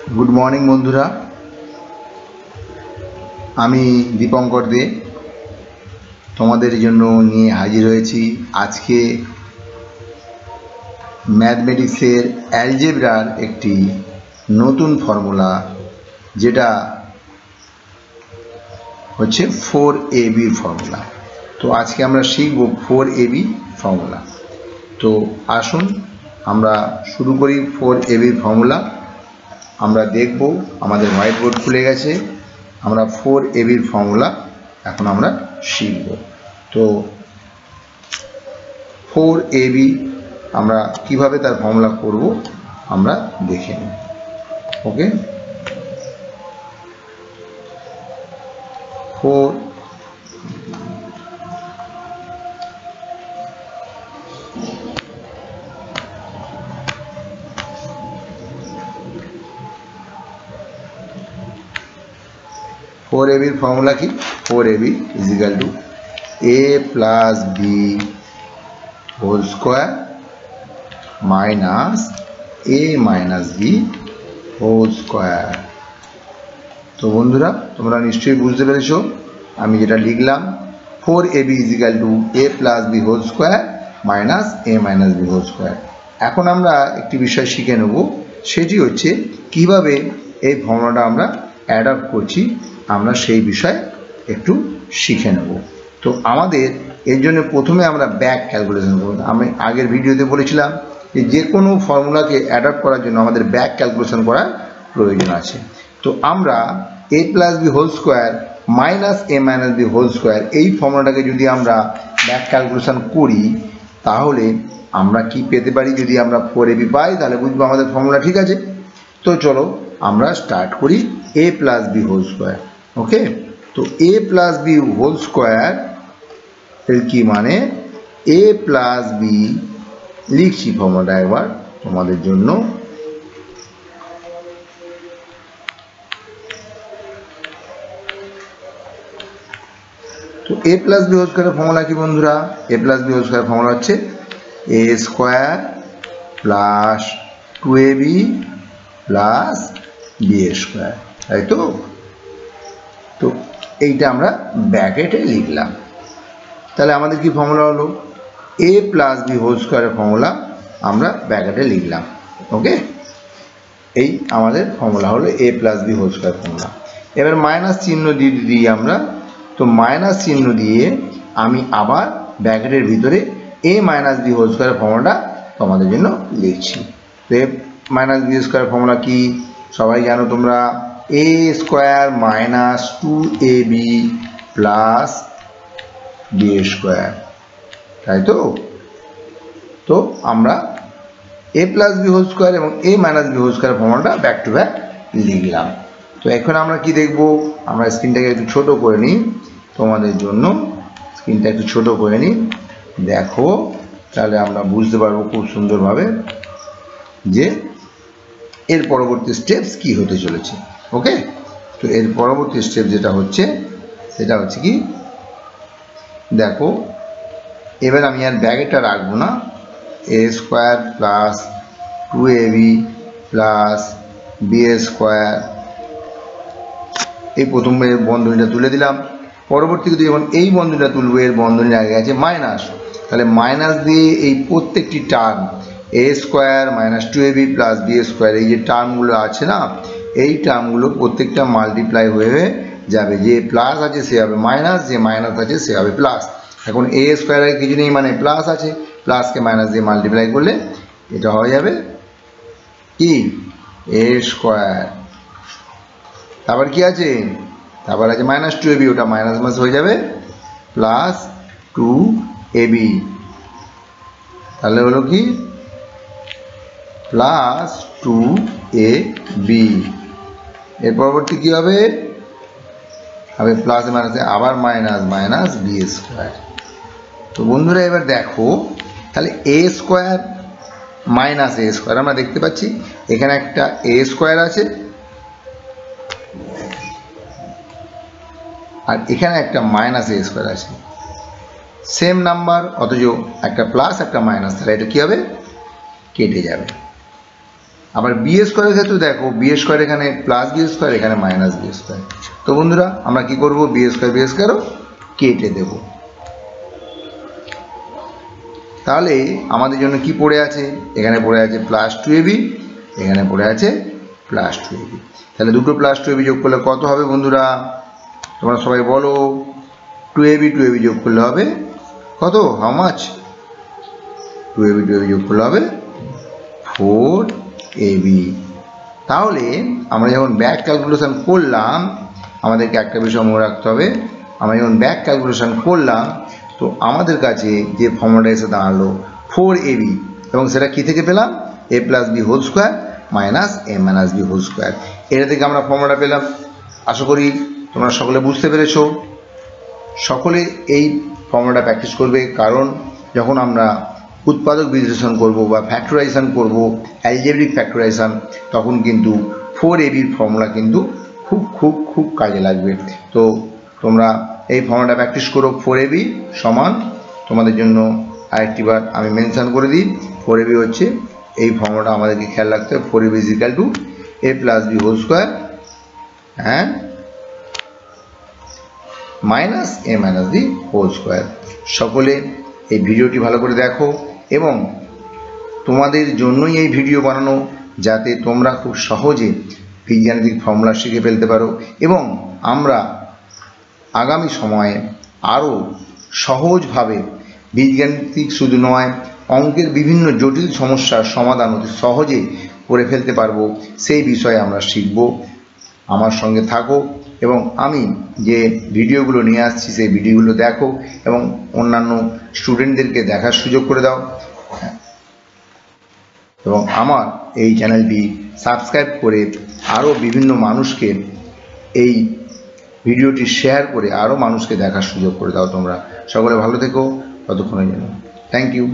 Good morning बंधुरा आमी दीपंकर दे तोमादेर जन्य निये हाजिर हयेछि आज के मैथमेटिक्सेर अलजेब्रार एकटी नतून फर्मुला जेटा होच्छे 4ab फर्मुला। तो आज के आमरा शिखबो 4ab फर्मुला। तो आसुन आमरा शुरू करी 4ab फर्मुला। আমরা দেখব আমাদের হোয়াইট বোর্ড খুলে গেছে আমরা 4ab এর ফর্মুলা এখন আমরা শিখব। তো 4ab আমরা কিভাবে তার ফর্মুলা করব আমরা দেখে নেব। ওকে 4ab এর ফর্মুলা কি 4ab is equal to a plus b whole square minus a minus b whole square। तो বন্ধুরা তোমরা নিশ্চয়ই বুঝতে পেরেছো আমি যেটা লিখলাম 4ab is equal to a plus b whole square minus a minus b whole square। এখন আমরা একটি বিষয় শিখে নেব সেটি হচ্ছে কিভাবে এই ফর্মুলাটা আমরা অ্যাডাপ্ট করছি আমরা সেই বিষয় একটু শিখে নেব। তো আমাদের এর জন্য প্রথমে আমরা ব্যাক ক্যালকুলেশন করব। আমি আগের ভিডিওতে বলেছিলাম যে কোনো ফর্মুলাকে অ্যাডাপ্ট করার জন্য আমাদের ব্যাক ক্যালকুলেশন করার প্রয়োজন আছে। তো আমরা a + b whole square minus a - b whole square এই ফর্মুলাটাকে যদি আমরা ব্যাক ক্যালকুলেশন করি তাহলে আমরা কি পেতে পারি? যদি আমরা 4ab পাই তাহলে বুঝবো আমাদের ফর্মুলা ঠিক আছে। তো চলো আমরা স্টার্ট করি a + b whole square. Okay तो a + b होल स्क्वायर এর কি মানে a + b লিখছি ফর্মুলাটা একবার তোমাদের জন্য। তো a + b হোল স্কয়ারের ফর্মুলা কি বন্ধুরা? a + b whole square formula হচ্ছে a square plus 2ab plus b square, তাই তো? তো এইটা আমরা ব্র্যাকেটে লিখলাম। তাহলে আমাদের কি ফর্মুলা হলো a + b হোল স্কয়ারের ফর্মুলা আমরা ব্র্যাকেটে লিখলাম। ওকে এই আমাদের ফর্মুলা হলো a + b whole square formula. এবার মাইনাস চিহ্ন দিয়ে দিই আমরা। তো মাইনাস চিহ্ন দিয়ে আমি আবার ব্র্যাকেটের ভিতরে a - b হোল স্কয়ারের ফর্মুলাটা তোমাদের জন্য লিখছি। তো a - b স্কয়ার ফর্মুলা কি সবাই জানো তোমরা a square minus 2ab plus b square, তাই তো? তো আমরা a + b হোল স্কয়ার এবং a - b হোল স্কয়ার ফর্মুলাটা ব্যাক টু ব্যাক লিখলাম। তো এখন আমরা কি দেখব? আমরা স্ক্রিনটাকে একটু ছোট করে নিই তোমাদের জন্য। স্ক্রিনটা একটু ছোট করে নিই, দেখো তাহলে আমরা বুঝতে পারবো খুব সুন্দরভাবে যে এর পরবর্তী স্টেপস কি হতে চলেছে। ওকে তো এর পরবর্তী স্টেপ যেটা হচ্ছে সেটা হচ্ছে কি দেখো এবার আমি আর ব্র্যাকেটটা রাখবো না। a square plus 2ab plus b square এই প্রথম বন্ধনীটা তুলে দিলাম। পরবর্তীতে যখন এই বন্ধনীটা তুলবো এর বন্ধনীর আগে আছে মাইনাস, তাহলে মাইনাস দিয়ে এই প্রত্যেকটি term a square minus 2ab plus b square এই যে টার্মগুলো আছে না এই টার্মগুলো প্রত্যেকটা মাল্টিপ্লাই হয়ে যাবে। যে প্লাস আছে সে হবে মাইনাস, যে মাইনাস আছে সে হবে প্লাস। এখন a স্কয়ারের কিছু নেই মানে প্লাস আছে, প্লাসকে মাইনাস দিয়ে মাল্টিপ্লাই করলে এটা হয়ে যাবে কি a স্কয়ার। তারপর কি আছে? তারপর আছে মাইনাস 2ab, ওটা মাইনাস মাইনাস হয়ে যাবে প্লাস 2ab। তাহলে হলো কি প্লাস 2ab। এর পরবর্তী কি হবে? হবে প্লাস মাইনাসে আবার মাইনাস মাইনাস b স্কয়ার। তো বন্ধুরা এবার দেখো তাহলে a square minus a square আমরা দেখতে পাচ্ছি এখানে একটা a স্কয়ার আছে আর এখানে একটা মাইনাস a স্কয়ার আছে, সেম নাম্বার অথচ একটা প্লাস একটা মাইনাস, তাহলে এটা কি হবে? কেটে যাবে। আবার বি স্কোয়ারের ক্ষেত্রে দেখো বি স্কোয়ার এখানে প্লাস বি স্কোয়ার, এখানে মাইনাস বি স্কোয়ার। তো বন্ধুরা আমরা কি করব, বি স্কোয়ারও কেটে দেব। তাহলে আমাদের জন্য কি পড়ে আছে, এখানে পড়ে আছে প্লাস 2ab, এখানে পড়ে আছে প্লাস 2ab। তাহলে দুটো প্লাস 2ab যোগ করলে কত হবে বন্ধুরা, তোমরা সবাই বলো। 2ab যোগ করলে হবে কত, হাউ মাচ, 2ab যোগ করলে হবে 4ab। তাহলে আমরা যখন ব্যাক ক্যালকুলেশন করলাম, আমাদেরকে একটা বিষয় মনে রাখতে হবে, আমরা যখন ব্যাক ক্যালকুলেশন করলাম তো আমাদের কাছে যে ফর্মুলাটা এসে দাঁড়ালো 4ab, এবং সেটা কি থেকে পেলাম, a plus B whole square minus a minus B whole square, এটা থেকে আমরা ফর্মুলাটা পেলাম। আশা করি তোমরা সকলে বুঝতে পেরেছো। সকলে এই ফর্মুলাটা প্র্যাকটিস করবে, কারণ যখন আমরা উৎপাদক বিশ্লেষণ করব বা ফ্যাক্টরাইজেশন করব, অ্যালজেব্রিক ফ্যাক্টরাইজেশন, তখন কিন্তু 4ab ফর্মুলা কিন্তু খুব খুব খুব কাজে লাগবে। তো তোমরা এই ফর্মুলাটা প্র্যাকটিস করো। 4ab সমান, তোমাদের জন্য আরেকটিবার আমি মেনশন করে দিই, 4ab হচ্ছে এই ফর্মুলাটা আমাদেরকে খেয়াল রাখতে হবে, 4ab is equal to a plus B whole square and minus a minus B whole square. সকলে এই ভিডিওটি ভালো করে দেখো, এবং তোমাদের জন্যই এই ভিডিও বানানো, যাতে তোমরা খুব সহজে বীজগাণিতিক ফর্মুলা শিখে ফেলতে পারো, এবং আমরা আগামী সময়ে আরও সহজভাবে বীজগাণিতিক শুধু নয়, অঙ্কের বিভিন্ন জটিল সমস্যার সমাধান অতি সহজে করে ফেলতে পারবো, সেই বিষয়ে আমরা শিখব। আমার সঙ্গে থাকো, এবং আমি যে ভিডিওগুলো নিয়ে আসছি সেই ভিডিওগুলো দেখো, এবং অন্যান্য স্টুডেন্টদেরকে দেখার সুযোগ করে দাও, এবং আমার এই চ্যানেলটি সাবস্ক্রাইব করে আরও বিভিন্ন মানুষকে এই ভিডিওটি শেয়ার করে আরও মানুষকে দেখার সুযোগ করে দাও। তোমরা সকলে ভালো থেকো, ততক্ষণের জন্য থ্যাংক ইউ।